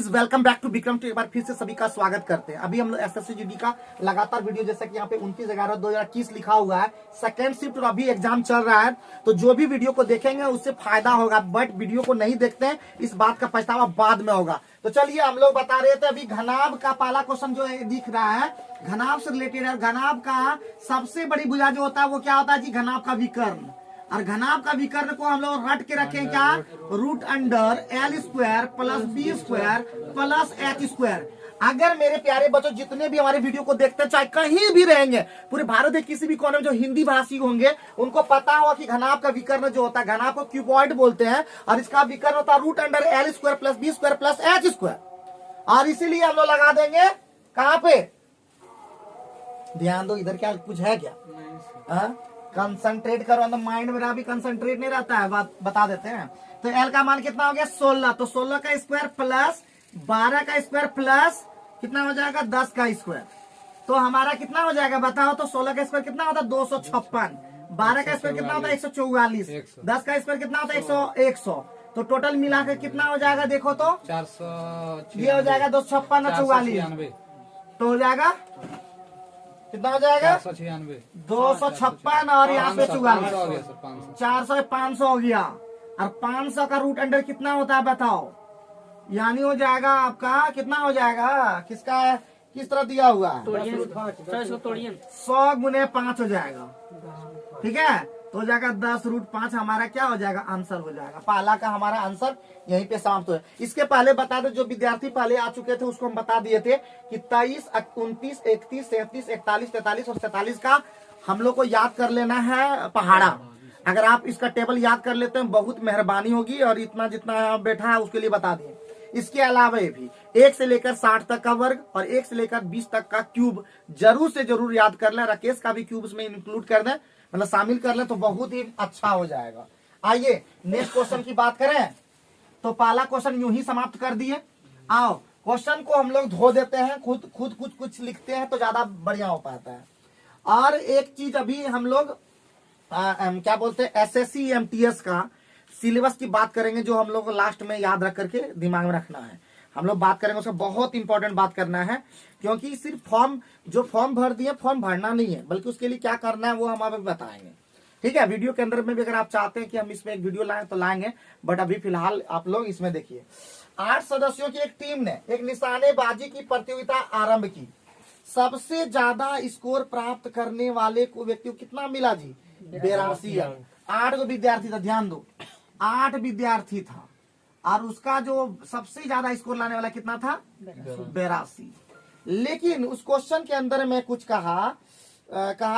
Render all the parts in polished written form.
Guys welcome back to Vikram. एक बार फिर से सभी का स्वागत करते हैं। अभी हम लोग एसएससी जीडी का लगातार वीडियो, जैसे कि यहाँ पे 29/11/2021 लिखा हुआ है, सेकंड शिफ्ट और अभी एग्जाम चल रहा है, तो जो भी वीडियो को देखेंगे उससे फायदा होगा। बट वीडियो को नहीं देखते हैं, इस बात का पछतावा बाद में होगा। तो चलिए, हम लोग बता रहे थे अभी घनाभ का पहला क्वेश्चन जो दिख रहा है, घनाभ से रिलेटेड है। घनाभ का सबसे बड़ी भुजा जो होता है वो क्या होता है जी? घनाभ का विकर्ण। और घनाभ का विकर्ण को हम लोग रट के रखें क्या? Root under L square plus B square plus H square. अगर मेरे प्यारे बच्चों जितने भी हमारे वीडियो को देखते हैं, चाहे कहीं भी रहेंगे, पूरे भारत के किसी भी कोने में जो हिंदी भाषी होंगे, उनको पता होगा कि घनाभ का विकर्ण जो होता है, घनाभ को क्यूबॉइड बोलते हैं, और इसका विकर्ण होता है root under L square plus B square plus H square. और इसीलिए हम लोग लगा देंगे कहां पे? ध्यान दो, इधर क्या कुछ है क्या? कंसंट्रेट करो, तो माइंड मेरा भी कंसंट्रेट नहीं रहता है, बात बता देते हैं। तो L का मान कितना हो गया? 16। तो 16 का स्क्वायर प्लस 12 का स्क्वायर प्लस कितना हो जाएगा? 10 का स्क्वायर। तो हमारा कितना हो जाएगा बताओ? तो 16 का स्क्वायर कितना होता है? 256। 12 का स्क्वायर कितना होता है? 144। 10 का स्क्वायर कितना होता है? 100। तो टोटल मिलाकर कितना हो जाएगा देखो तो? 400। ये हो जाएगा 256 और 44, तो हो जाएगा कितना हो जाएगा? 256 और यहाँ पे 44, 400 500 हो गया। और 500 का रूट अंडर कितना होता है बताओ? यानी हो जाएगा आपका कितना हो जाएगा? किसका किस तरह दिया हुआ है? 100 गुने 5 हो जाएगा, ठीक है? तो हो जाएगा 10√5। हमारा क्या हो जाएगा? आंसर हो जाएगा। पहला का हमारा आंसर यहीं पे समाप्त हो। इसके पहले बता दो, जो विद्यार्थी पहले आ चुके थे उसको हम बता दिए थे कि 23, 29, 31, 33, 41, 43 और 47 का हम लोग को याद कर लेना है पहाड़ा। अगर आप इसका टेबल याद कर लेते हैं बहुत मेहरबानी होगी, और इतना जितना बैठा है उसके लिए बता दिए। इसके अलावा ये भी 1 से लेकर 60 तक का वर्ग और 1 से लेकर 20 तक का क्यूब जरूर से जरूर याद कर लें। राकेश का भी क्यूब उसमें इंक्लूड कर दें, मतलब शामिल कर लें, तो बहुत ही अच्छा हो जाएगा। आइए नेक्स्ट क्वेश्चन की बात करें। तो पहला क्वेश्चन यूं ही समाप्त कर दिए। आओ क्वेश्चन को हम लोग धो देते हैं, खुद कुछ लिखते हैं तो ज्यादा बढ़िया हो पाता है। और एक चीज अभी हम लोग क्या बोलते हैं, एसएससी एमटीएस का सिलेबस की बात करेंगे, जो हम लोग को लास्ट में याद रख करके दिमाग में रखना है। हम लोग बात करेंगे उसका बहुत इंपॉर्टेंट बात करना है, क्योंकि सिर्फ फॉर्म भर दिए, फॉर्म भरना नहीं है, बल्कि उसके लिए क्या करना है वो हम अभी बताएंगे, ठीक है? वीडियो के अंदर में भी अगर आप चाहते हैं कि हम इसमें एक वीडियो लाएं तो लाएंगे, बट अभी फिलहाल आप लोग इसमें देखिए। 8 सदस्यों की एक टीम ने एक निशानेबाजी की प्रतियोगिता आरंभ की। सबसे ज्यादा स्कोर प्राप्त करने वाले को व्यक्ति को कितना मिला जी? 82 अंक। 8 विद्यार्थी था, ध्यान दो, 8 विद्यार्थी था, और उसका जो सबसे ज्यादा स्कोर लाने वाला कितना था? 82। लेकिन उस क्वेश्चन के अंदर में कुछ कहा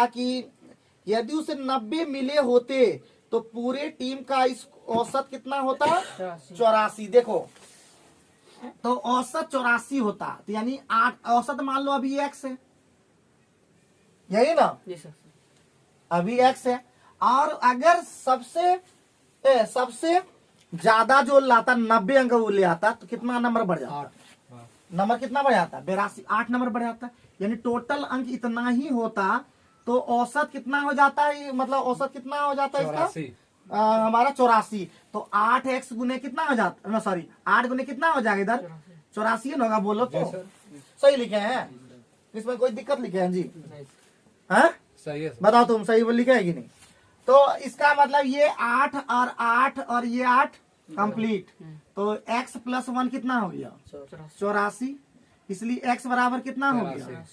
कि यदि उसे 90 मिले होते तो पूरे टीम का औसत कितना होता? 84। देखो, तो औसत 84 होता, तो यानी 8 औसत मान लो अभी X है, यही ना? अभी X है, और अगर सबसे ज्यादा जो लाता 90 अंक वो ले आता, तो कितना नंबर बढ़ जाता? नंबर कितना बढ़ जाता? 82, 8 नंबर बढ़ जाता, यानी टोटल अंक इतना ही होता, तो औसत कितना हो जाता है? मतलब औसत कितना हो जाता है इसका? हमारा 84। तो 8x गुने कितना हो जाता? ना सॉरी, 8 गुने कितना हो जाएगा इधर? 84 ना होगा? बोलो तो सही लिखे हैं, इसमें कोई दिक्कत लिखे हैं जी? हाँ सही है, बताओ तुम सही लिखे है कि नहीं? तो इसका मतलब ये 8 और 8 और ये 8 कंप्लीट, तो x + 1 कितना हो गया? 84। इसलिए x बराबर कितना हो गया?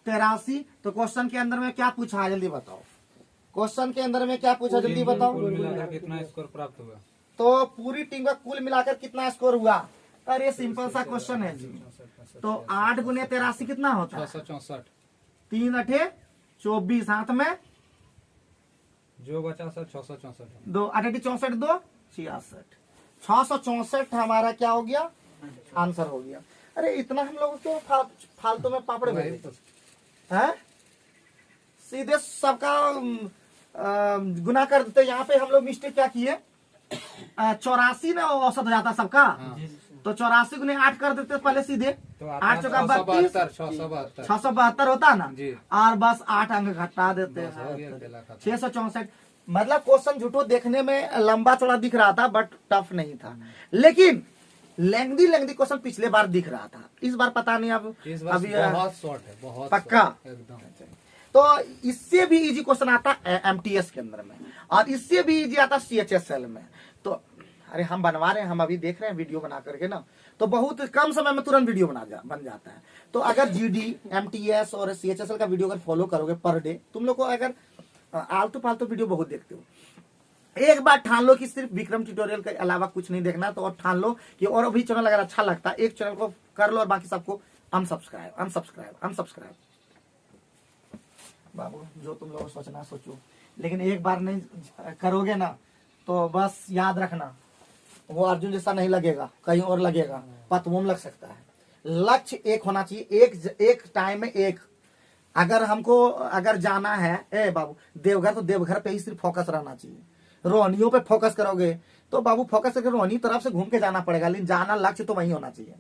83। तो क्वेश्चन के अंदर में क्या पूछा है जल्दी बताओ? क्वेश्चन के अंदर में क्या पूछा जल्दी बताओ? कुल मिलाकर कितना स्कोर प्राप्त हुआ? तो पूरी टीम का कुल मिलाकर कितना स्कोर हुआ? अरे सिंपल सा क्वेश्चन है जी। तो 8 गुने 83 कितना होता है? 664। 3 8 24, हाथ में जो बचा सर 664। 2 8 64 2 66, 664 हमारा क्या हो गया? आंसर हो गया। अरे इतना हम लोग क्यों फालतू में पापड़ भेजे हैं? सीधे सबका गुना कर देते। यहाँ पे हम लोग मिस्टेक क्या किए? 84 में औसत हो जाता सबका, तो 84 गुने 8 कर देते पहले सीधे, तो 8 चौका 32, 672 होता ना, और बस 8 अंक घटा देते हैं, 664। मतलब क्वेश्चन झूठो देखने में लंबा चौड़ा दिख रहा था, बट टफ नहीं था। लेंदी क्वेश्चन पिछले बार दिख रहा था, इस बार पता नहीं अब इस बार अभी बहुत शॉर्ट है, बहुत पक्का short, एकदम। तो इससे भी इजी क्वेश्चन आता है एमटीएस के अंदर में, और इससे भी इजी आता है सीएचएसएल में। तो अरे हम बनवा रहे हैं, हम अभी देख रहे हैं वीडियो बना करके ना, तो बहुत कम समय में तुरंत वीडियो बन जाता है। तो अगर जीडी, एमटीएस और सीएचएसएल का वीडियो अगर फॉलो करोगे पर डे, तुम लोग को अगर आलतू फालतू वीडियो बहुत देखते हो, एक बार ठान लो कि सिर्फ विक्रम ट्यूटोरियल के अलावा कुछ नहीं देखना, तो और ठान लो कि और भी चैनल अगर अच्छा लगता है, एक चैनल को कर लो और बाकी सबको अनसब्सक्राइब। बाबू जो तुम लोग सोचना सोचो, लेकिन एक बार नहीं करोगे ना तो बस याद रखना, वो अर्जुन जैसा नहीं लगेगा, कहीं और लगेगा, पतवों में लग सकता है। लक्ष्य एक होना चाहिए, एक टाइम में एक। अगर हमको अगर जाना है बाबू देवघर, तो देवघर पे ही सिर्फ फोकस रहना चाहिए। रोहनियों पे फोकस करोगे तो बाबू फोकस करके रोहनी तरफ से घूम के जाना पड़ेगा, लेकिन जाना लक्ष्य तो वही होना चाहिए।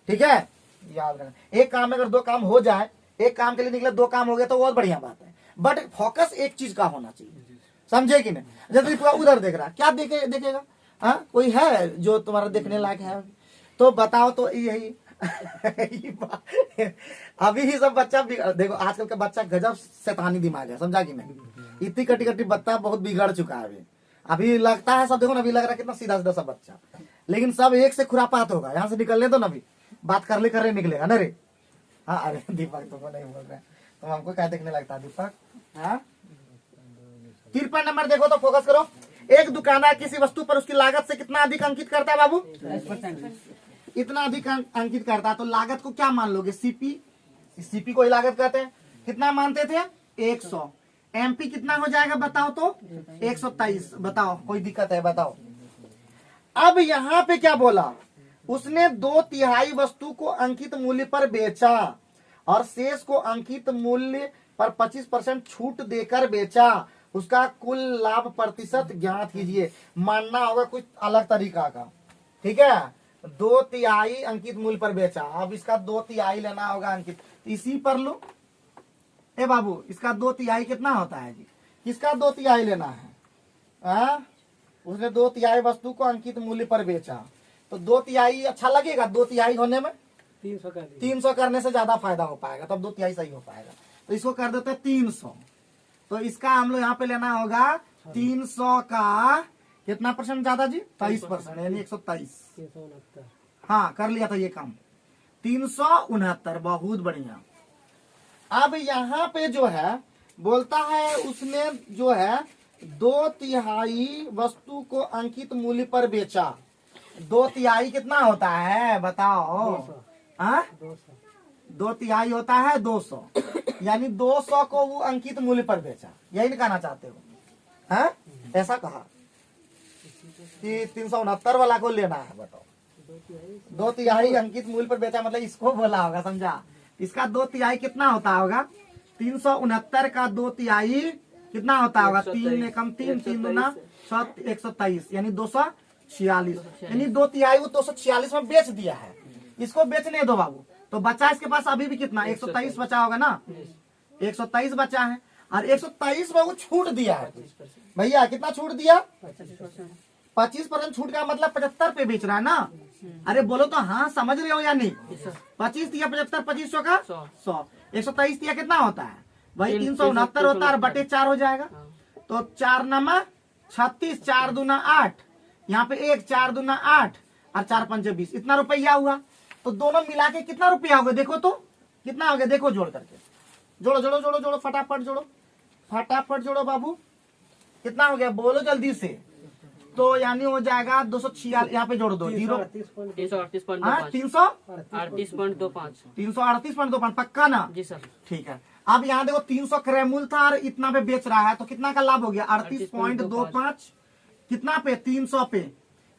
ठीक है, याद रखना। एक काम में अगर 2 काम हो जाए, एक काम के लिए निकले 2 काम हो गया तो बहुत बढ़िया बात है, बट फोकस एक चीज का होना चाहिए, समझे कि नहीं। जैसे पूरा उधर देख रहा, क्या देखेगा? हाँ, कोई है जो तुम्हारा देखने लायक है तो बताओ। तो यही अभी ही सब बच्चा देखो, आजकल का बच्चा गजब शैतानी दिमाग है, समझा कि नहीं। इतनी कटी बच्चा बहुत बिगड़ चुका है अभी लगता है सब। देखो ना, अभी लग रहा है कितना सीधा सब बच्चा, लेकिन सब एक से खुरापात होगा। यहाँ से निकलने दो ना, अभी बात कर ले निकलेगा ना रे। हाँ, अरे दीपक तुमको नहीं बोल रहे, तुम हमको क्या देखने लगता है दीपक? हाँ, 53 नंबर देखो तो फोकस करो। एक दुकानदार किसी वस्तु पर उसकी लागत से कितना अधिक अंकित करता है बाबू? इतना अधिक अंकित करता है, तो लागत को क्या मान लोगे? सीपी को ही लागत कहते हैं। कितना मानते थे? 100। एमपी कितना हो जाएगा बताओ तो? 123। बताओ, कोई दिक्कत है? बताओ। अब यहाँ पे क्या बोला उसने? 2/3 वस्तु को अंकित मूल्य पर बेचा और शेष को अंकित मूल्य पर 25% छूट देकर बेचा। उसका कुल लाभ प्रतिशत ज्ञात कीजिए। मानना होगा कुछ अलग तरीका का, ठीक है। 2/3 अंकित मूल्य पर बेचा, अब इसका 2/3 लेना होगा अंकित। इसी पर लो ए बाबू, इसका 2/3 कितना होता है जी? किसका 2/3 लेना है? उसने 2/3 वस्तु को अंकित मूल्य पर बेचा, तो 2/3 अच्छा लगेगा? 2/3 होने में 300 करने से ज्यादा फायदा हो पाएगा, तब 2/3 सही हो पाएगा। तो इसको कर देते हैं 300। तो इसका हम लोग यहाँ पे लेना होगा 300 का कितना परसेंट ज्यादा जी? 23%, यानी 123। हाँ, कर लिया था ये काम। 369, बहुत बढ़िया। अब यहाँ पे जो है बोलता है उसने जो है 2/3 वस्तु को अंकित मूल्य पर बेचा। 2/3 कितना होता है बताओ? 2/3 होता है 200, यानी 200 को वो अंकित मूल्य पर बेचा, यही नहीं कहना चाहते हो? हाँ, ऐसा कहा कि 369 वाला को लेना है, बताओ। 2/3 अंकित मूल्य पर बेचा मतलब इसको बोला होगा, समझा? इसका 2/3 कितना होता होगा? 369 का 2/3 कितना होता होगा? 3 एकम 3, 3 दूना 123, यानी 246। यानी 2/3 वो 246 में बेच दिया है। इसको बेचने दो बाबू। तो बचा इसके पास अभी भी कितना? 123 बचा होगा ना? 123 बचा है, और 123 में वो छूट दिया है भैया। कितना छूट दिया? 25% छूट का मतलब 75 पे बेच रहा है ना? अरे बोलो तो हाँ, समझ रहे हो या नहीं? 25 दिया 75, 2500 का 100, 123 दिया कितना होता है भाई? 369 होता है, बटे 4 हो जाएगा। तो 4 नमा 36, 4 दूना 8, यहाँ पे 1, 4 दूना 8 और 4 पंचे 20। इतना रुपया हुआ। तो दोनों मिला के कितना रुपया होगा देखो तो? कितना हो गया देखो, जोड़ करके जोड़ो जोड़ो जोड़ो जोड़ो, फटाफट जोड़ो, फटाफट जोड़ो बाबू। कितना हो गया बोलो जल्दी से? तो यानी हो जाएगा 246। यहाँ पे जोड़ दो 338.25। पक्का ना? जी सर। ठीक है। अब यहाँ देखो 300 क्रय मूल्य था और इतना पे बेच रहा है, तो कितना का लाभ हो गया? 38.25। कितना पे? 300 पे,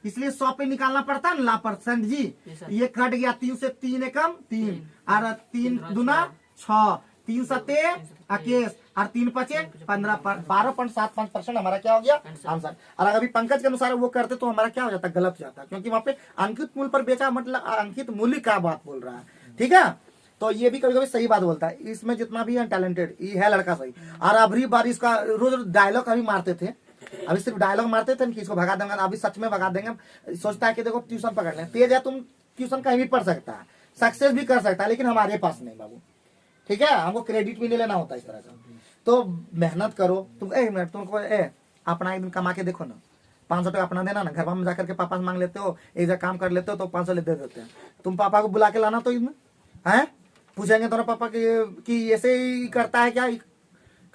इसलिए 100 पे निकालना पड़ता है ना लाभ परसेंट जी। ये कट गया, 3 से 3 एकम 3 और 3 दूना 6, 3 सते 21 और 3 पचे 15, 12.75% हमारा क्या हो गया? आंसर। और अगर अभी पंकज के अनुसार वो करते तो हमारा क्या हो जाता? गलत जाता, क्योंकि वहाँ पे अंकित मूल्य पर बेचा मतलब अंकित मूल्य का बात बोल रहा है, ठीक है। तो ये भी कभी कभी सही बात बोलता है। इसमें जितना भी है टैलेंटेड, ये है लड़का सही। और अभी बार इसका रोज डायलॉग अभी मारते थे, अभी सिर्फ डायलॉग मारते थे कि इसको भगा देंगे, अभी सच में भगा देंगे। सोचता है कि देखो ट्यूशन पकड़ लें, तेज है तुम क्वेश्चन कहीं भी पढ़ सकता है, सक्सेस भी कर सकता है, लेकिन हमारे पास नहीं बाबू। ठीक है, हमको क्रेडिट भी नहीं लेना होता इस तरह का। तो मेहनत करो तुम। मिनट तुमको अपना एक दिन कमा के देखो ना, 500 टका अपना देना ना, घर में जाकर के पापा से मांग लेते हो, एक जगह काम कर लेते हो तो 500 दे देते हैं। तुम पापा को बुला के लाना तो इसमें है, पूछेंगे तुम्हारे पापा कि ऐसे ही करता है क्या,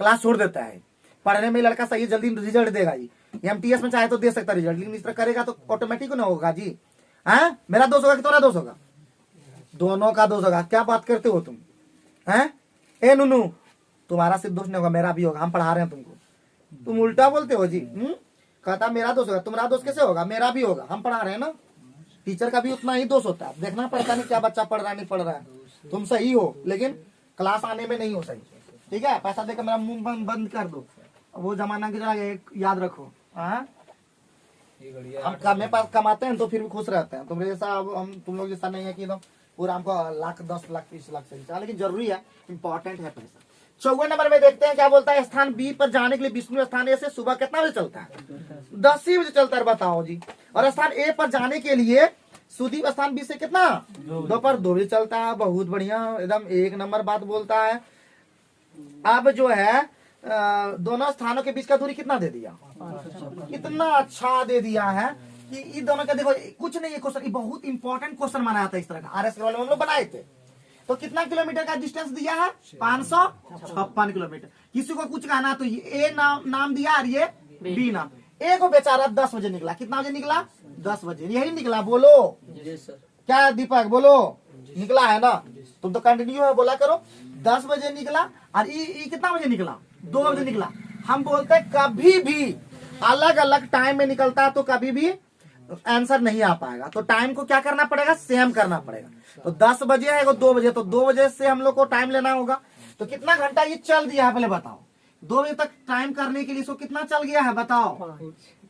क्लास छोड़ देता है। पढ़ने में लड़का सही जल्दी रिजल्ट देगा जी, एमटीएस में चाहे तो दे सकता रिजल्ट, लेकिन इस तरह करेगा तो ऑटोमेटिक ना होगा जी। है, मेरा दोष होगा कि तुम्हारा दोष होगा? दोनों का दोष होगा। क्या बात करते हो तुम? हैं ए नुनू, तुम्हारा सिर्फ दोष नहीं होगा, मेरा भी होगा, हम पढ़ा रहे हैं तुमको, तुम उल्टा बोलते हो जी। कहता मेरा दोष होगा, तुम्हारा दोष कैसे होगा? मेरा भी होगा, हम पढ़ा रहे हैं ना। टीचर का भी उतना ही दोष होता है, देखना पड़ता नहीं क्या बच्चा पढ़ रहा है नहीं पढ़ रहा है। तुम सही हो लेकिन क्लास आने में नहीं हो सही। ठीक है, पैसा देकर मेरा मुंह बंद कर दो, वो जमाना की तरह याद रखो। हाँ, हम मेरे पास कमाते हैं तो फिर भी खुश रहते हैं। तुम जैसा हम तुम लोग जैसा नहीं है कि एकदम पूरा हमको लाख 10 लाख 20 लाख से चाहिए, लेकिन जरूरी है, इंपॉर्टेंट है पैसा। 54 नंबर में देखते हैं क्या बोलता है। स्थान बी पर जाने के लिए विष्णु स्थान ए से सुबह कितना बजे चलता है? 10 ही बजे चलता है, बताओ जी। और स्थान ए पर जाने के लिए सुदीप स्थान बी से कितना? दोपहर 2 बजे चलता है। बहुत बढ़िया, एकदम 1 नंबर बात बोलता है। अब जो है दोनों स्थानों के बीच का दूरी कितना दे दिया? इतना अच्छा दे दिया है कि इन दोनों का देखो कुछ नहीं है क्वेश्चन, बहुत इंपॉर्टेंट क्वेश्चन माना जाता है इस तरह का। आरएस के वाले में हम लोग बनाए थे। तो कितना किलोमीटर का डिस्टेंस दिया है? 556 किलोमीटर। किसी को कुछ कहना तो ये नाम दिया और ये बी नाम। ए को बेचारा 10 बजे निकला। कितना बजे निकला? 10 बजे। यही निकला, बोलो क्या दीपक, बोलो निकला है ना? तुम तो कंटिन्यू है, बोला करो। 10 बजे निकला और ई कितना बजे निकला? 2 बजे निकला। हम बोलते हैं कभी भी अलग अलग टाइम में निकलता है तो कभी भी आंसर नहीं आ पाएगा। तो टाइम को क्या करना पड़ेगा? सेम करना पड़ेगा। तो 10 बजे है, 2 बजे, तो 2 बजे से हम लोग को टाइम लेना होगा। तो कितना घंटा ये चल दिया है पहले बताओ। 2 बजे तक टाइम करने के लिए इसको कितना चल गया है बताओ?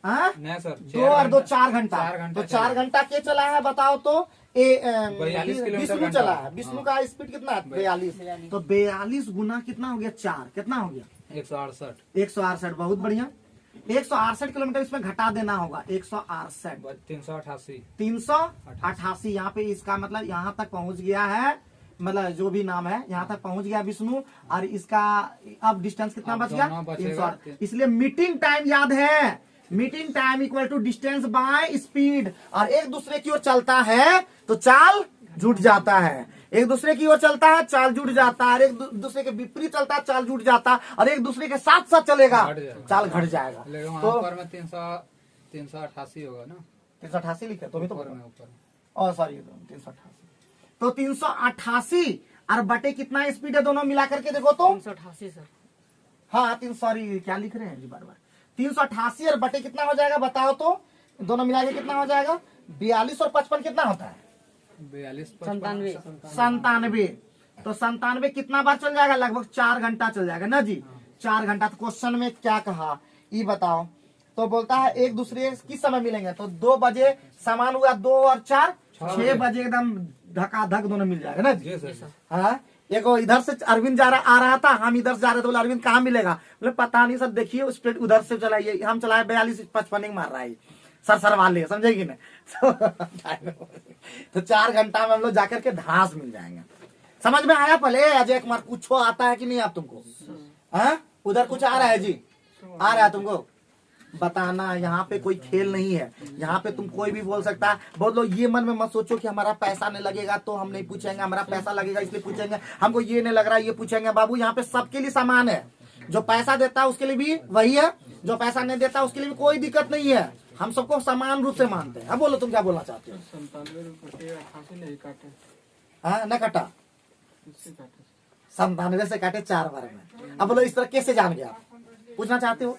नहीं सर, 2 और 2 4 घंटा। तो 4 घंटा क्या चला है बताओ? तो विष्णु चला है। विष्णु का स्पीड कितना है? 42। तो 42 गुना कितना हो गया? 4। कितना हो गया? 168। 168। बहुत बढ़िया। 168 किलोमीटर इसमें घटा देना होगा। 168 388। 388। यहाँ पे इसका मतलब यहाँ तक पहुंच गया है, मतलब जो भी नाम है यहाँ तक पहुंच गया विष्णु। और इसका अब डिस्टेंस कितना बच गया? 308। इसलिए मीटिंग टाइम याद है, meeting time equal to distance by speed. और एक दूसरे की ओर चलता है तो चाल जुट जाता है, एक दूसरे की ओर चलता है चाल जुट जाता है, और एक दूसरे के विपरीत चलता है चाल जुट जाता है, और एक दूसरे के साथ साथ चलेगा चाल घट जाएगा। तो ऊपर में 388 होगा ना? 388 लिखा तो भी तो ऊपर सॉरी 388। तो 388 और बटे कितना स्पीड है दोनों मिला करके देखो तो 388 सर। हाँ 3 सॉरी क्या लिख रहे हैं जी बार बार। 388 और बटे कितना हो जाएगा बताओ तो? दोनों मिला के कितना हो जाएगा? 42 और 55 कितना होता है? 42 97। तो 97 कितना बार चल जाएगा? लगभग 4 घंटा चल जाएगा ना जी। 4 घंटा। तो क्वेश्चन में क्या कहा ये बताओ? तो बोलता है एक दूसरे किस समय मिलेंगे? तो 2 बजे समान हुआ, 2 और 4 6 बजे एकदम धकाधक दोनों मिल जाएगा ना जी। हाँ, देखो इधर से अरविंद आ रहा था, हम इधर से जा रहे थे, बोले अरविंद कहाँ मिलेगा? बोले पता नहीं सर, देखिए उस पे उधर से चलाइए। हम चलाए 42-55 मार रहा है सर वाले, समझेगी ना? तो 4 घंटा में हम लोग जाकर के धास मिल जाएंगे। समझ में आया? पहले अजय कुमार कुछ आता है कि नहीं आप तुमको? हाँ, उधर कुछ आ रहा है जी? आ रहा है तुमको? बताना। यहाँ पे कोई खेल नहीं है, यहाँ पे तुम कोई भी बोल सकता है। बहुत लोग ये मन में मत सोचो कि हमारा पैसा नहीं लगेगा तो हम नहीं पूछेंगे, हमारा पैसा लगेगा इसलिए पूछेंगे, हमको ये नहीं लग रहा है ये पूछेंगे। बाबू यहाँ पे सबके लिए समान है। जो पैसा देता है उसके लिए भी वही है, जो पैसा नहीं देता उसके लिए भी कोई दिक्कत नहीं है। हम सबको समान रूप से मानते हैं। अब बोलो तुम क्या बोलना चाहते हो? 97 हाँ न कटा, 97 से काटे 4 बार में। अब बोलो इस तरह कैसे जान गया? पूछना चाहते हो?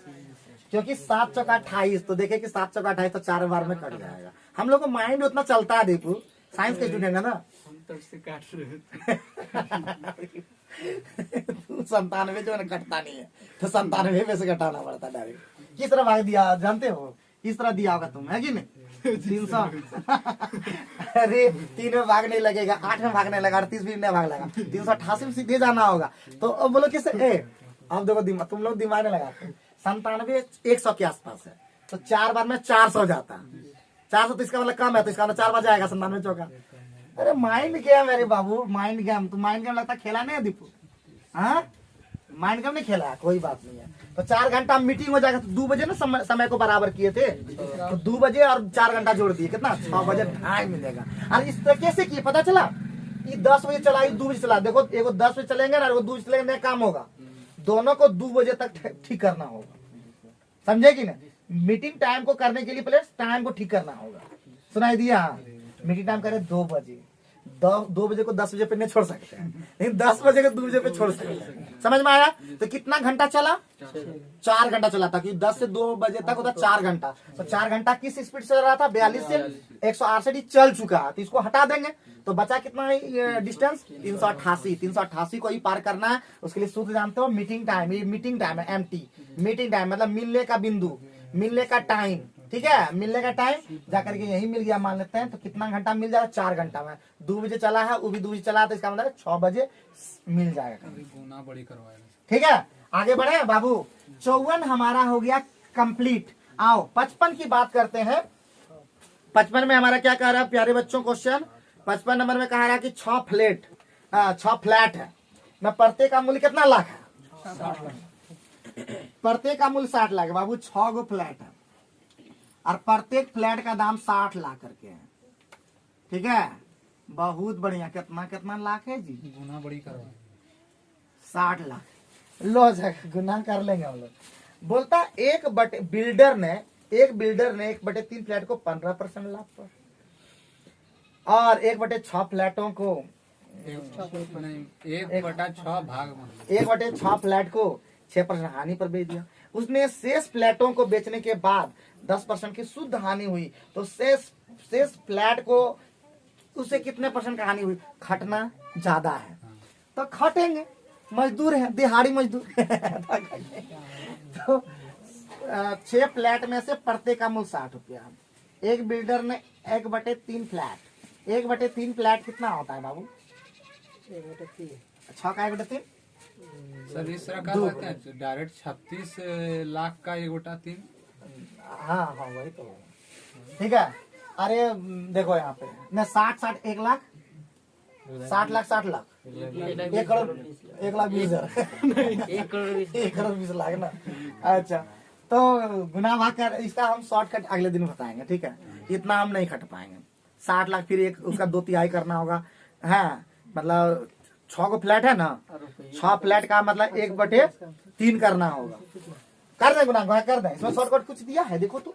क्योंकि 7 चौका 28, तो देखे कि 7 चौका 28 तो 4 बार में कट जाएगा। हम लोग को माइंड उतना चलता है। देखो साइंस के स्टूडेंट है ना। 97 जो है कटता नहीं है, तो 97 में से घटाना पड़ता डायरेक्ट। किस तरह भाग दिया जानते हो? इस तरह दिया होगा तुम, है कि नहीं? 300 अरे 3 में भाग नहीं लगेगा, 8 में भाग नहीं लगा, 38 भी नहीं भाग लगा, 388 में सीधे जाना होगा। तो अब बोलो किससे? अब देखो दिमाग, तुम लोग दिमाग नहीं लगाते। 97 100 के आसपास है, तो 4 बार में 400 जाता है। 400 तो इसका मतलब कम है, तो इसका मतलब 4 बार जाएगा 97 चौका। अरे माइंड गेम है रे बाबू, माइंड गेम। तू माइंड गेम लगता खेला नहीं है दीपू? हाँ, माइंड गेम नहीं खेला, कोई बात नहीं है। तो 4 घंटा मीटिंग हो जाएगा। तो 2 बजे ना समय को बराबर किए थे, तो 2 बजे और 4 घंटा जोड़ दिए, कितना 6 बजे टाइम मिलेगा। और इस तरह कैसे किए पता चला? ये 10 बजे चला, 2 बजे चला। देखो एगो 10 बजे चलेंगे ना, 2 बजे चलेंगे, नया काम होगा। दोनों को 2 बजे तक ठीक करना होगा, समझे कि ना? मीटिंग टाइम को करने के लिए पहले टाइम को ठीक करना होगा। सुनाई दिया? मीटिंग टाइम करे 2 बजे। 2 बजे को 10 बजे पे नहीं छोड़ सकते हैं, लेकिन 10 बजे को 2 बजे पे छोड़ सकते हैं। समझ में आया? तो कितना घंटा चला? 4 घंटा चला था, क्योंकि 10 से 2 बजे तक होता 4 घंटा। तो 4 घंटा किस स्पीड से चल रहा था? 42 से 168 चल चुका है। तो इसको हटा देंगे तो बचा कितना है डिस्टेंस? 388। 388 को ही पार करना है। उसके लिए सूत्र जानते हो, मीटिंग टाइम। ये मीटिंग टाइम है, एमटी। मीटिंग टाइम मतलब मिलने का बिंदु, मिलने का टाइम, ठीक है? मिलने का टाइम जाकर के यही मिल गया मान लेते हैं। तो कितना घंटा मिल जाएगा? 4 घंटा में। 2 बजे चला है, वो भी 2 बजे चला है, तो इसका मतलब 6 बजे मिल जाएगा। गुना बड़ी करवाएगा। ठीक है, आगे बढ़े बाबू। 54 हमारा हो गया कंप्लीट। आओ 55 की बात करते हैं। 55 में हमारा क्या कह रहा है प्यारे बच्चों? क्वेश्चन 55 नंबर में कह रहा है कि 6 फ्लैट है। मैं प्रत्येक का मूल्य कितना लाख है? प्रत्येक का मूल्य 60 लाख है बाबू। 6 गो फ्लैट है और प्रत्येक फ्लैट का दाम 60 लाख करके है। ठीक है, बहुत बढ़िया। कितना कितना लाख है जी? गुना बड़ी करवाएगा। 60 लाख। लो जगह गुना कर लेंगे हम लोग। बोलता एक बिल्डर ने 1/3 फ्लैट को 15% लाभ पर, और 1/6 फ्लैटों को 1/6 भाग में 1/6 फ्लैट को 6% हानि पर बेच दिया। उसने शेष फ्लैटों को बेचने के बाद 10% की शुद्ध हानि हुई। तो शेष फ्लैट को उसे कितने % का हानि हुई? खटना ज्यादा है तो खटेंगे, मजदूर है, दिहाड़ी मजदूर। तो 6 फ्लैट में से प्रत्येक का मूल्य 60 रुपया। एक बिल्डर ने 1/3 फ्लैट, 1/3 फ्लैट कितना होता है बाबू? 6 का 1/3। सर इस तरह कर सकते हैं डायरेक्ट 36 लाख का 1/3। हाँ हाँ वही तो। ठीक है, अरे देखो यहाँ पे मैं 60 1 लाख, 60 लाख 60 लाख, 1 करोड़ 1,20,000 1 करोड़ 20 लाख ना। अच्छा, तो गुना भाग कर इसका हम शॉर्टकट अगले दिन बताएंगे। ठीक है, इतना हम नहीं खट पाएंगे। 60 लाख फिर एक उसका 2 तिहाई करना होगा। हाँ, मतलब 6 को फ्लैट है ना, 6 फ्लैट का मतलब 1/3 करना होगा। कर दे गुना कर दे। इसमें शॉर्टकट कुछ दिया है? देखो तो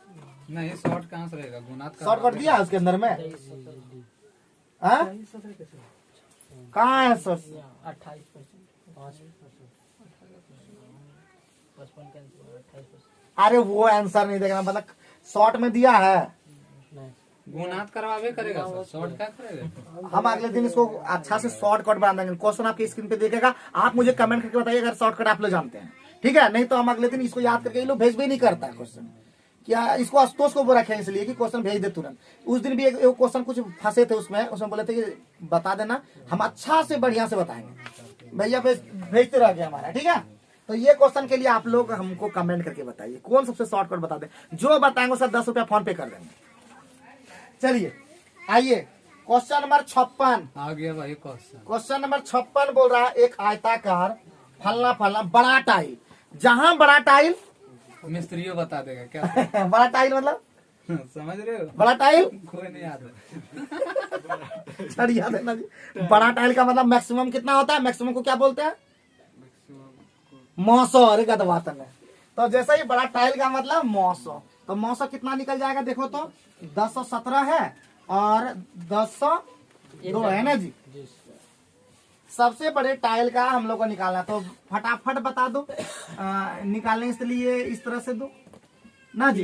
नहीं, शॉर्ट कहाँ से रहेगा? गुना शॉर्टकट दिया है उसके अंदर में? कहाँ है सर? 28%। अरे वो आंसर नहीं देखना, मतलब शॉर्ट में दिया है। गुनात करवावे करेगा सर, शॉर्ट क्या करेगा? हम अगले दिन इसको अच्छा से शॉर्टकट बना देंगे। क्वेश्चन आपकी स्क्रीन पे देखेगा, आप मुझे कमेंट करके बताइए अगर शॉर्टकट आप लोग जानते हैं। ठीक है, नहीं तो हम अगले दिन इसको याद करके, ये लोग भेज भी नहीं करता है क्वेश्चन। क्या इसको आशुतोष को रखे इसलिए कि क्वेश्चन भेज दे तुरंत। उस दिन भी एक क्वेश्चन कुछ फंसे थे उसमें बोले थे कि बता देना, हम अच्छा से बढ़िया से बताएंगे। भैया भेजते रह गए हमारा। ठीक है, तो ये क्वेश्चन के लिए आप लोग हमको कमेंट करके बताइए कौन सबसे शॉर्टकट बता दे। जो बताएंगे सर 10 रुपया फोन पे कर देंगे। चलिए आइए क्वेश्चन नंबर 56 आ गया भाई क्वेश्चन। क्वेश्चन नंबर 56 बोल रहा है एक आयताकार फलना फलना बड़ा टाइल, जहां बड़ा टाइल मिस्त्रियों बता देगा क्या? बड़ा टाइल मतलब समझ रहे हो? बड़ा टाइल कोई नहीं याद है। सर याद है ना जी। बड़ा टाइल का मतलब मैक्सिमम कितना होता है? मैक्सिमम को क्या बोलते हैं? 900। अरे का बात है। तो जैसे ही बड़ा टाइल का मतलब 900, तो 900 कितना निकल जाएगा? देखो तो 1017 है और 1002 है ना जी। सबसे बड़े टाइल का हम लोग को निकालना, तो फटाफट बता दो। निकालने के लिए इस तरह से दो ना जी।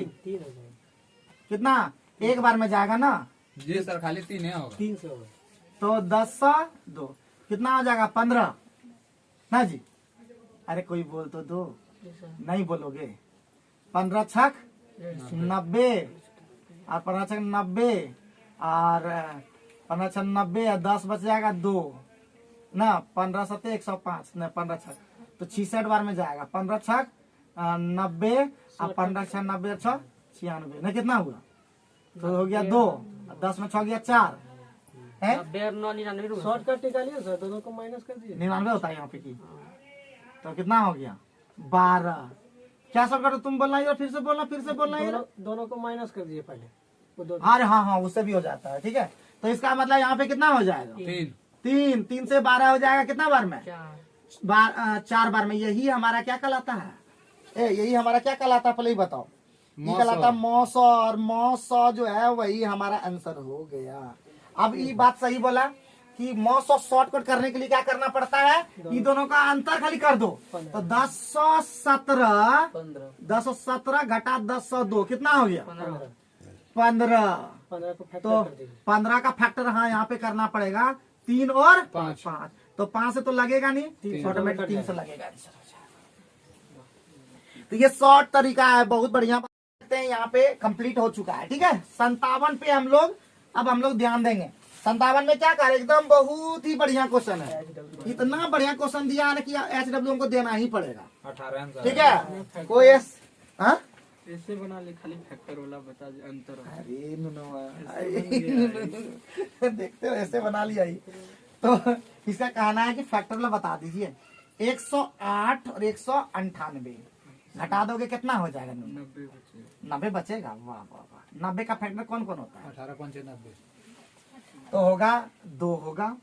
कितना एक बार में जाएगा ना जी सर? खाली 3 होगा। 300। तो 10 कितना हो जाएगा? 15 ना जी। अरे कोई बोल तो दो, नहीं बोलोगे। 15 छक 90 और 15 छक 90 और 15 छक 90 और 10 बच जाएगा 2 ना। 15 7 105 न 15 छक तो 66 बार में जाएगा। 15 छक 90 और 15 छक 90 96 न कितना हुआ? तो हो गया 2, 10 में 6 गया 4 है 99 शॉर्टकट निकालिए सर, दोनों को माइनस कर दीजिए। 99 होता है यहाँ पे की, तो कितना हो गया 12। क्या शॉर्टकट तुम बोलना है, फिर से बोलना है। दोनों को माइनस कर दीजिए पहले, वो दो। अरे हाँ उससे भी हो जाता है। ठीक है, तो इसका मतलब यहाँ पे कितना हो जाएगा 3 3 से 12 हो जाएगा कितना बार में 4 बार में। यही हमारा क्या कहलाता है, यही हमारा क्या कहलाता है पहले ही बताओ। ये कहलाता है 900, और 900 जो है वही हमारा आंसर हो गया। अब ये बात सही बोला कि 900 शॉर्टकट करने के लिए क्या करना पड़ता है, ये दोनों का अंतर खाली कर दो। तो 1017 घटा 1002 कितना हो गया 15। 15 को फैक्टर तो कर दीजिए। 15 का फैक्टर हाँ यहाँ पे करना पड़ेगा 3 और 5। तो 5 से तो लगेगा नहीं, ऑटोमेटिक 3 से लगेगा आंसर हो जाएगा। तो ये शॉर्ट तरीका है, बहुत बढ़िया बात हैं। यहाँ पे कंप्लीट हो चुका है। ठीक है, 57 पे हम लोग ध्यान देंगे। 57 में क्या कर, एकदम बहुत ही बढ़िया क्वेश्चन है। इतना बढ़िया क्वेश्चन दिया है कि HW हमको देना ही पड़ेगा। 18 ठीक है, कोई ऐसे बना ले, खाली फैक्टर वाला बता दे अंतर। अरे देखते हो ऐसे बना लिया ही। तो इसका कहना है कि फैक्टर वाला बता दीजिए। 108 और 198 घटा दोगे कितना हो जाएगा 90 बचेगा। वाह वाह वाह। 90 का फैक्टर कौन कौन होता है 18 95 तो होगा 2 होगा,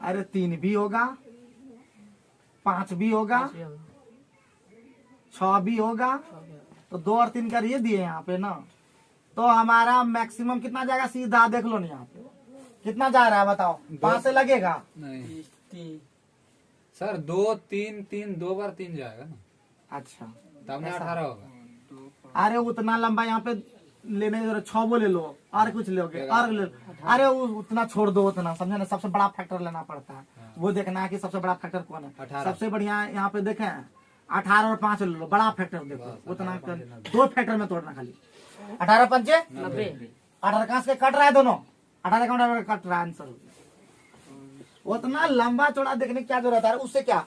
अरे 3 भी होगा, 5 भी होगा, 6 भी होगा। तो 2 और 3 कर ये दिए यहाँ पे ना। तो हमारा मैक्सिमम कितना जाएगा, सीधा देख लो ना यहाँ पे कितना जा रहा है बताओ। 5 से लगेगा नहीं सर, 2 3 3 2 बार 3 जाएगा ना। अच्छा तब में 18 होगा। अरे उतना लंबा यहाँ पे लेने 6 बोले लो और कुछ लोगे और ले लो। अरे उतना छोड़ दो, उतना समझे ना। सबसे बड़ा फैक्टर लेना पड़ता है, वो देखना है कि सबसे बड़ा फैक्टर कौन है। 18। सबसे बढ़िया यहाँ पे देखें 18 और 5 ले लो, बड़ा फैक्टर देखो। उतना 2 फैक्टर में तोड़ना खाली। 18 पंचे 18 कहाँ से कट रहा है, दोनों 18 का कट रहा है आंसर। उतना लंबा चौड़ा देखने की क्या जरूरत है। उससे क्या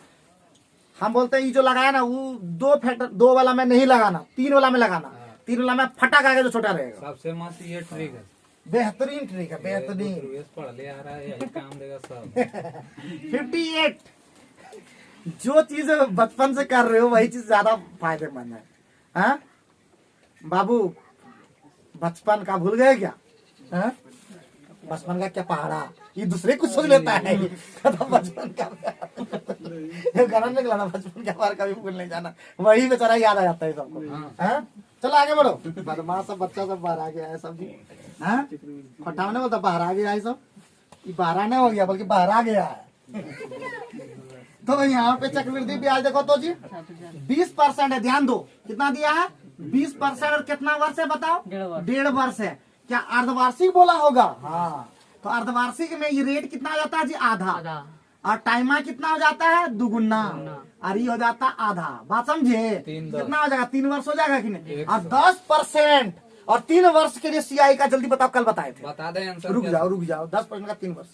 हम बोलते हैं, ये जो लगाया ना वो 2 फैक्टर, 2 वाला में नहीं लगाना, 3 वाला में लगाना। 3 वाला में फटक आगे जो छोटा रहेगा। सबसे मस्त ये ट्रिक है, बेहतरीन ट्रिक है, बेहतरीन। पढ़ ले आ रहा है, यही काम देगा सब। 58 जो चीज बचपन से कर रहे हो वही चीज ज्यादा फायदेमंद है। हाँ बाबू, बचपन का भूल गए क्या? हाँ? बचपन का क्या पहाड़ा, ये दूसरे कुछ सोच लेता है। तो बचपन का गाना निकला ना, बचपन के बारे कभी भूल नहीं जाना, वही बेचारा याद आ जाता है सबको। हाँ? चलो आगे बढ़ो। बदमाश सब बच्चा सब बाहर आ गया है सब जी। हाँ? खट्टा नहीं बोलता, बाहर आ गया है सब। ये बाहर आने हो गया बल्कि बाहर आ गया है। तो यहाँ पे चक्रवृद्धि ब्याज देखो तो जी 20% है। ध्यान दो कितना दिया है 20%। और कितना वर्ष है बताओ? 1.5 वर्ष है। क्या अर्धवार्षिक बोला होगा? हाँ, तो अर्धवार्षिक में ये रेट कितना हो जाता है जी? आधा। और टाइमा कितना हो जाता है? दुगुना। और ये हो जाता है आधा। बात समझे? कितना हो जाएगा? 3 वर्ष हो जाएगा कि नहीं? और 10% और 3 वर्ष के लिए CI का जल्दी बताओ, कल बताए थे। बता दे आंसर। रुक जाओ 10% का 3 वर्ष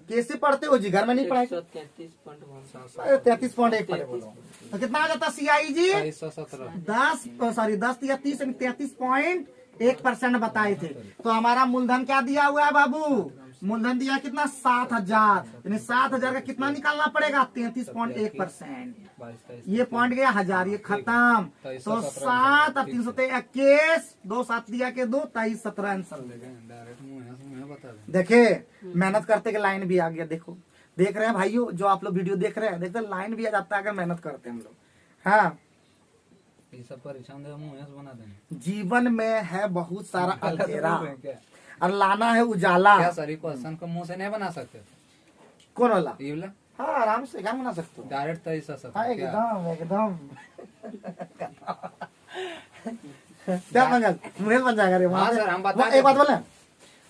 कैसे पढ़ते हो जी? घर में नहीं पढ़ाए? 33.1 पढ़े बोलो तो कितना आ जाता CI जी? 10 या 33.1% बताए थे। तो हमारा मूलधन क्या दिया हुआ है बाबू? मूलधन दिया कितना? 7,000। यानी 7,000 का कितना निकालना पड़ेगा? 33.1%। ये पॉइंट गया 1000, ये खत्म। तो 7 और 3 सौ 21, 2 7 दिया के 2 23 17 आंसर। देखे मेहनत करते के लाइन भी आ गया। देखो देख रहे हैं भाइयों, जो आप लोग वीडियो देख रहे हैं, देखते लाइन भी आ जाता है अगर मेहनत करते हैं हम लोग। हाँ, ये सब परेशान बना देंगे। जीवन में है बहुत सारा अंधेरा और लाना है उजाला। क्या सर क्वेश्चन को मुंह से नहीं बना सकते? कौन वाला? ये वाला हाँ, आराम से क्या बना सकते हो? डायरेक्ट 23 हाँ, एकदम क्या मंगल मुहेल बन जाएगा रे वहाँ। हाँ सर, हम बता एक बात बोले,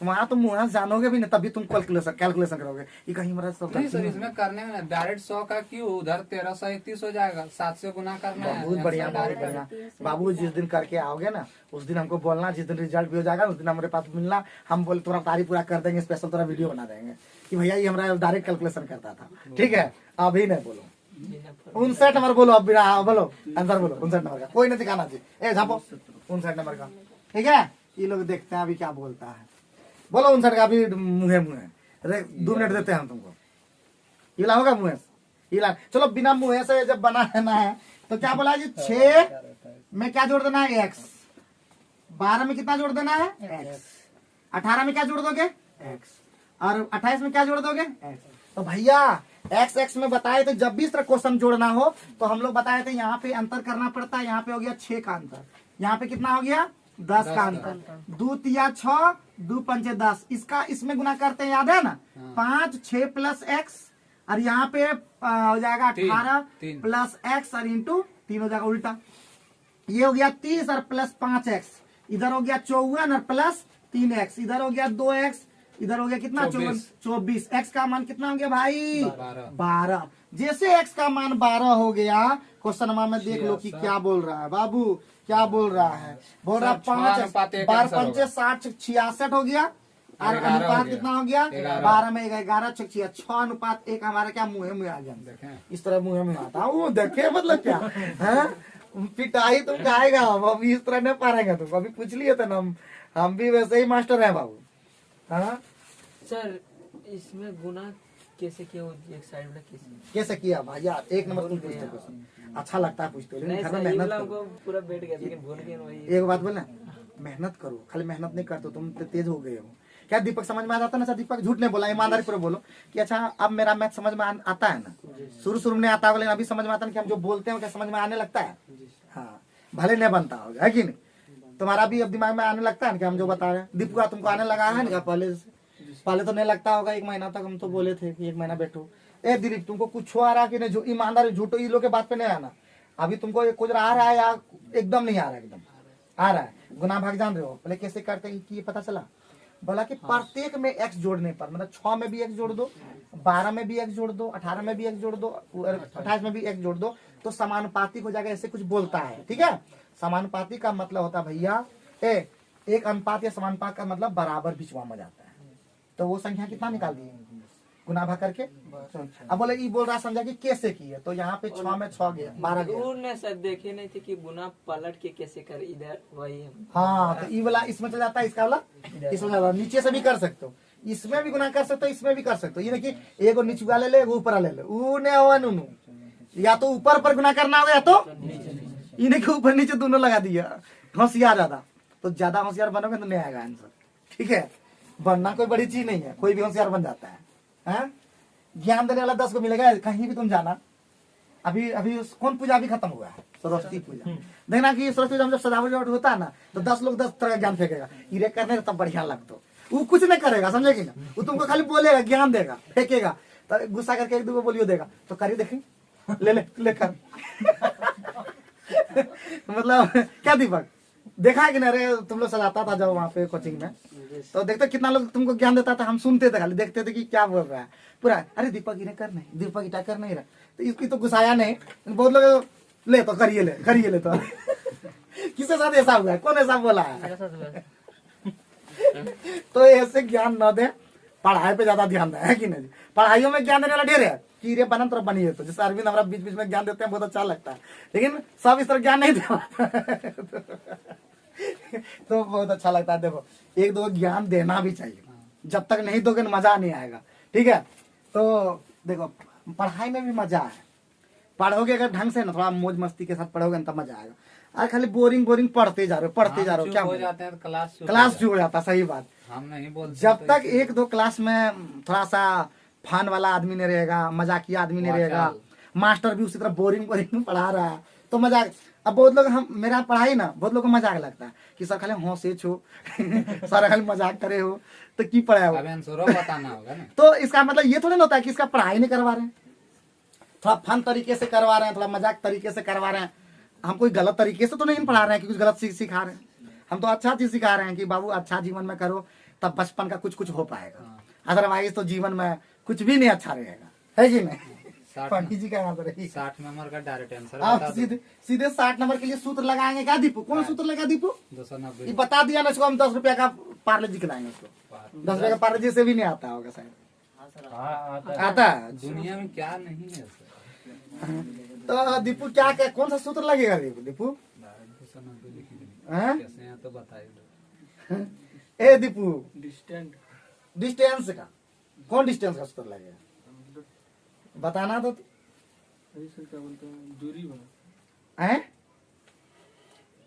वहाँ तुम मुहेल जानोगे भी नहीं, तभी तुम कैलकुलेशन करोगे। ये कहीं मेरा सब नहीं सर, इसमें करने में डायरेक्ट 100 का क्यों, उधर 1331 हो जाएगा, 7 से गुना करना है। बहुत बढ़िया बाबू। जिस दिन करके आओगे ना उस दिन हमको बोलना, जिस दिन रिजल्ट भी हो जाएगा उस दिन हमारे पास मिलना। हम बोले तुम्हारा तारीफ पूरा कर देंगे, स्पेशल थोड़ा वीडियो बना देंगे कि भैया ये हमारा डायरेक्ट कैलकुलेशन करता था। ठीक है, अभी नहीं बोलो 59 नंबर बोलो, अब बोलो आंसर बोलो 59 नंबर का। कोई नहीं दिखाना चाहिए, झापो 59 नंबर का। ठीक है, ये लोग देखते हैं अभी क्या बोलता है। बोलो 59 का अभी मुँहे मुँहे। अरे 2 मिनट देते हैं हम तुमको। ये ला होगा मुँहे से, ये ला। चलो बिना मुँहे से जब बनाना है तो क्या बोला जी, 6 में क्या जोड़ देना है, x। 12 में कितना जोड़ देना है, x। 18 में क्या जोड़ दोगे, x। और 28 में क्या जोड़ दोगे, x। तो भैया x x में बताए थे, जब भी इस तरह क्वेश्चन जोड़ना हो तो हम लोग बताए थे यहाँ पे अंतर करना पड़ता है। यहाँ पे हो गया 6 का अंतर, यहाँ पे कितना हो गया 10 का अंतर। 2 तिया 6, 2 पंचे 10, इसका इसमें गुना करते हैं, याद है ना। 5 6 प्लस x, और यहाँ पे हो जाएगा 18 प्लस x और इंटू 3 हो जाएगा उल्टा। ये हो गया 30 और प्लस 5x, इधर हो गया 54 और प्लस 3x, इधर हो गया 2x, इधर हो गया कितना 24। x का मान कितना हो गया भाई, 12। जैसे x का मान 12 हो गया, क्वेश्चन में देख लो कि क्या बोल रहा है बाबू, क्या बोल रहा है। बोल रहा 5 12 पंचे 60 66 हो गया, और अनुपात कितना हो गया 12 में 11 6 6:1 हमारा क्या मुँहे मुँहे आ गया। इस तरह मुँहे मुँहे आता है वो, देखे मतलब क्या है। पिटाई तुम खाएगा अभी, इस तरह नहीं पाएंगे तुम। अभी पूछ लिए थे ना, हम भी वैसे ही मास्टर है बाबू। हाँ सर इसमें गुना कैसे किया, वो एक साइड में कैसे किया भाई यार, 1 नंबर तुम पूछते हो, अच्छा लगता है पूछते हो, लेकिन घर में मेहनत करो। पूरा बैठ गया लेकिन भूल गए वही। एक बात बोले, मेहनत करो, खाली मेहनत नहीं करते तुम तो तेज हो गए हो। क्या दीपक समझ में आ जाता ना सर? दीपक झूठ नहीं बोला, ईमानदारी पूरा बोलो कि अच्छा अब मेरा मैथ समझ में आता है ना। शुरू में नहीं आता होगा, लेकिन अभी समझ में आता है कि हम जो बोलते हैं क्या समझ में आने लगता है। हाँ भले नहीं बनता होगा, है कि नहीं? तुम्हारा भी अब दिमाग में आने लगता है कि हम जो बता रहे हैं। दीपू का तुमको आने लगा है ना पहले तो नहीं लगता होगा। 1 महीना तक हम तो बोले थे कि 1 महीना बैठो। ए दिलीप तुमको कुछ आ रहा कि नहीं, जो ईमानदारी झूठो ये लोग के बात पे नहीं आना। अभी तुमको कुछ आ रहा है या एकदम नहीं आ रहा है? एकदम आ रहा है। गुना भाग जान रहे हो पहले कैसे करते हैं कि ये पता चला। बोला कि प्रत्येक में x जोड़ने पर, मतलब 6 में भी x जोड़ दो, 12 में भी x जोड़ दो, 18 में भी x जोड़ दो, 28 में भी x जोड़ दो तो समानुपातिक हो जाएगा। ऐसे कुछ बोलता है, ठीक है। समानुपातिक का मतलब होता है भैया एक अनुपात या समानुपात का मतलब बराबर बिचवा में जाता है। तो वो संख्या कितना निकाल दी गुना भाग करके। अब बोले ये बोल रहा समझा कि कैसे की है, तो यहाँ पे 6 में 6 गया 12 गया। सर देखे नहीं थे कि गुना पलट के कैसे कर, इधर वही है। हाँ तो ये वाला इसमें चल जाता है, इसका वाला इसमें जाता है। नीचे से भी कर सकते हो, इसमें भी गुना कर सकते हो, इसमें भी कर सकते हो। ये देखिए एगो नीचे वाले ले एगो ऊपर ले ले, ऊ या तो ऊपर पर गुना करना होगा या तो इन्हें के ऊपर नीचे दोनों लगा दिया। होशियार ज्यादा, तो ज्यादा होशियार बनोगे तो नहीं आएगा आंसर, ठीक है। बनना कोई बड़ी चीज नहीं है, कोई भी होशियार बन जाता है। ज्ञान देने वाला 10 को मिलेगा कहीं भी तुम जाना। अभी अभी कौन पूजा भी खत्म हुआ है, सरस्वती पूजा। देखना कि सरस्वती पूजा में जब सजावट होता है ना तो 10 लोग 10 तरह का ज्ञान फेंकेगा। ये करने तब बढ़िया लगता, वो कुछ नहीं करेगा, समझेगी ना। वो तुमको खाली बोलेगा, ज्ञान देगा, फेंकेगा, तो गुस्सा करके 1 2 बोलियो देगा तो करिए देखी ले ले लेकर मतलब क्या दीपक देखा है कि नहीं रे? तुम लोग सजाता था जब वहाँ पे कोचिंग में, तो देखते कितना लोग तुमको ज्ञान देता था। हम सुनते थे, खाली देखते थे कि क्या बोल रहा है पूरा। अरे दीपक इन्हें कर नहीं, दीपक इटा कर नहीं रहा, तो इसकी तो गुस्साया नहीं। बहुत लोग ले तो करिए ले तो किसके साथ ऐसा हुआ है? कौन ऐसा बोला है? तो ऐसे ज्ञान न दे, पढ़ाई पे ज्यादा ध्यान है कि नहीं? पढ़ाइयों में ज्ञान देने वाला ढेर है कि रे बनन तरफ बनी है। तो जैसे अरविंद हमारा बीच बीच में ज्ञान देते हैं, बहुत अच्छा लगता है, लेकिन सब इस तरह ज्ञान नहीं दे तो बहुत अच्छा लगता है। देखो 1 2 ज्ञान देना भी चाहिए, जब तक नहीं दोगे मजा नहीं आएगा, ठीक है। तो देखो पढ़ाई में भी मजा है, पढ़ोगे अगर ढंग से ना, थोड़ा मौज मस्ती के साथ पढ़ोगे ना तब मजा आएगा। अरे खाली बोरिंग पढ़ते जा रहे हो क्या हो जाते हैं, क्लास जो हो जाता है। सही बात, हम नहीं बोलते। जब तक 1 2 क्लास में थोड़ा सा फन वाला आदमी नहीं रहेगा, मजाकिया आदमी नहीं रहेगा, मास्टर भी उसी तरह बोरिंग पढ़ा रहा है तो मजाक। अब बहुत लोग मेरा पढ़ाई ना बहुत लोगों को मजाक लगता है कि सर खाली हंसे छो सर खाली मजाक करे हो तो की पढ़ाया हो। बताना होगा ना। तो इसका मतलब ये थोड़ा ना होता है कि इसका पढ़ाई नहीं करवा रहे हैं, थोड़ा फन तरीके से करवा रहे हैं, थोड़ा मजाक तरीके से करवा रहे हैं। हम कोई गलत तरीके से तो नहीं पढ़ा रहे हैं कि कुछ गलत सिखा रहे हैं। हम तो अच्छा चीज सिखा रहे हैं कि बाबू अच्छा जीवन में करो, तब बचपन का कुछ हो पाएगा। अदरवाइज तो जीवन में कुछ भी नहीं अच्छा रहेगा, है कि नहीं? पंडित जी का आंसर है 60 नंबर का डायरेक्ट आंसर। आप सीधे 60 नंबर के लिए सूत्र लगाएंगे क्या दीपू? कौन सूत्र लगा दीपू? 290। ये बता दिया ना इसको, हम 10 रुपया का पार्ले जी खिलाएंगे उसको। 10 रुपया का पार्ले जी से भी नहीं आता होगा शायद। आता है दुनिया में क्या नहीं है सर। तो दीपू क्या कौन सा सूत्र लगेगा दीपू? 290 लिख हैं? कैसे हैं तो बताइए। ए दीपू डिस्टेंट डिस्टेंस का कौन डिस्टेंस का सूत्र लगेगा बताना तो वही सर क्या बोलते हैं दूरी बना है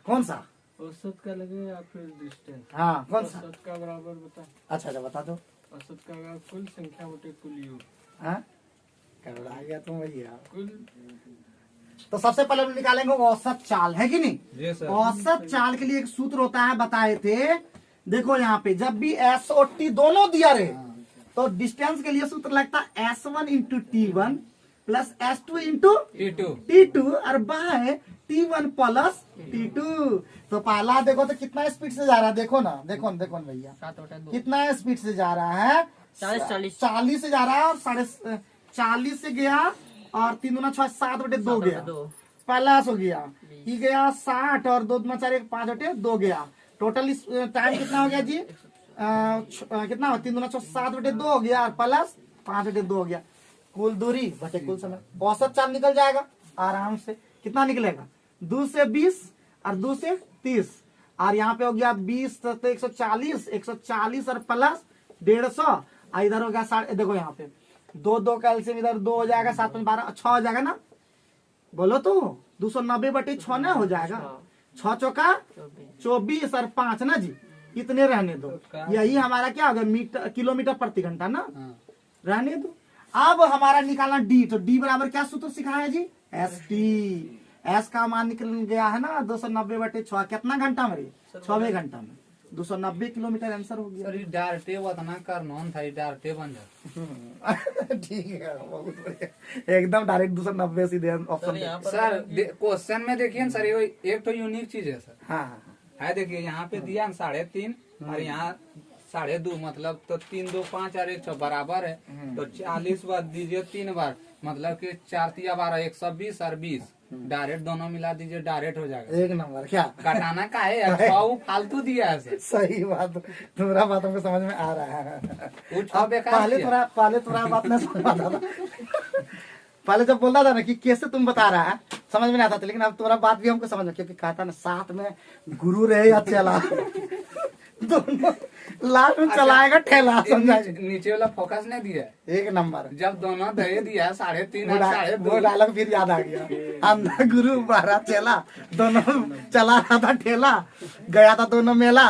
कौन सा औसत का लगे या फिर डिस्टेंस हाँ कौन सा औसत का बराबर बता अच्छा अच्छा बता दो औसत का होगा कुल संख्या बटे कुल योग हाँ आ गया तुम भैया कुल तो सबसे पहले हम निकालेंगे औसत चाल है कि नहीं जी सर। औसत चाल के लिए एक सूत्र होता है बताए थे देखो यहाँ पे जब भी एस और टी दोनों दिया रहे तो डिस्टेंस के लिए सूत्र लगता है S1 into T1 plus S2 into T2 T2 और बाय T1 प्लस T2। तो पहला देखो तो कितना स्पीड से जा रहा है देखो ना देखो ना भैया 7/2 कितना स्पीड से जा रहा है 40 से जा रहा है और 40 से गया और 3 दूना 6 7/2 गया प्लस हो गया ये गया 60 और 2 दूना 4 5/2 गया टोटल टाइम कितना हो गया जी कितना हो 3 दूना 6 7/2 हो गया और प्लस 5/2 हो गया कुल दूरी बटे कुल समय औसत चाल निकल जाएगा आराम से कितना निकलेगा 2 से 20 और 2 से 30 और यहाँ पे हो गया 20 तो 140 और प्लस 150 और इधर हो गया 60 देखो यहाँ पे 2 कैल्सियम इधर 2 हो जाएगा 7 में 12 6 हो जाएगा ना बोलो तो 290/6 ना हो जाएगा 6 चौका 24 और 5 ना जी इतने रहने दो यही हमारा क्या होगा मीटर किलोमीटर प्रति घंटा ना रहने दो। अब हमारा निकालना डी तो डी बराबर क्या सूत्र सिखाया जी एस टी एस का मान निकल गया है ना 290/6 कितना घंटा में 6 घंटा में 290 किलोमीटर आंसर हो गया। सर ये डायरेक्टे वतना करनौन था ये डायरेक्टे बन जाता ठीक है बहुत बढ़िया एकदम डायरेक्ट 290 सीधे ऑप्शन सर क्वेश्चन में देखिए ना सर ये एक तो यूनिक चीज है सर हाँ हाँ है देखिए यहाँ पे दिया 3.5 और यहाँ 2.5 मतलब तो 3 2 5 और 1 बराबर है तो 40 बार दीजिए 3 बार मतलब कि 4 3 12 120 और 20 डायरेक्ट दोनों मिला दीजिए डायरेक्ट हो जाएगा एक नंबर क्या कटाना का है यार 6 फालतू दिया है सर सही बात तुम्हारा बात हमको समझ में आ रहा है वो 6 अब बेकार पहले किया। थोड़ा बात नहीं समझ आता था पहले जब बोलता था ना कि कैसे तुम बता रहा है समझ में नहीं आता था लेकिन अब तुम्हारा बात भी हमको समझ में क्योंकि कहता ना साथ में गुरु रहे या चला दोनों लास्ट में चलाएगा ठेला समझा नीचे वाला फोकस नहीं दिया है एक नंबर जब दोनों दे दिया 3.5 वो और 2.5 डायलॉग फिर याद आ गया अंधा गुरु बारा चला दोनों चला रहा था ठेला गया था दोनों मेला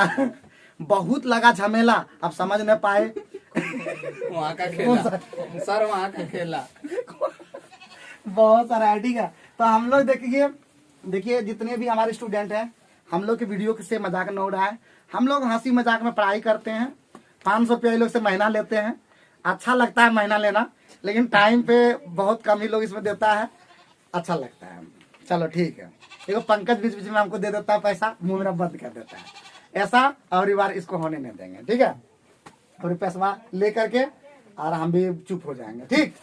बहुत लगा झमेला अब समझ न पाए वहाँ का खेला सर वहाँ का खेला बहुत सारा है ठीक है। तो हम लोग देखिए जितने भी हमारे स्टूडेंट हैं हम लोग के वीडियो से मजाक न उड़ाए हम लोग हंसी मजाक में पढ़ाई करते हैं 500 रुपया लोग से महीना लेते हैं अच्छा लगता है महीना लेना लेकिन टाइम पे बहुत कम ही लोग इसमें देता है अच्छा लगता है चलो ठीक है। देखो पंकज बीच बीच में हमको दे देता है पैसा मुंह मेरा बंद कर देता है ऐसा और बार इसको होने नहीं देंगे ठीक है और पैसा ले करके और हम भी चुप हो जाएंगे ठीक।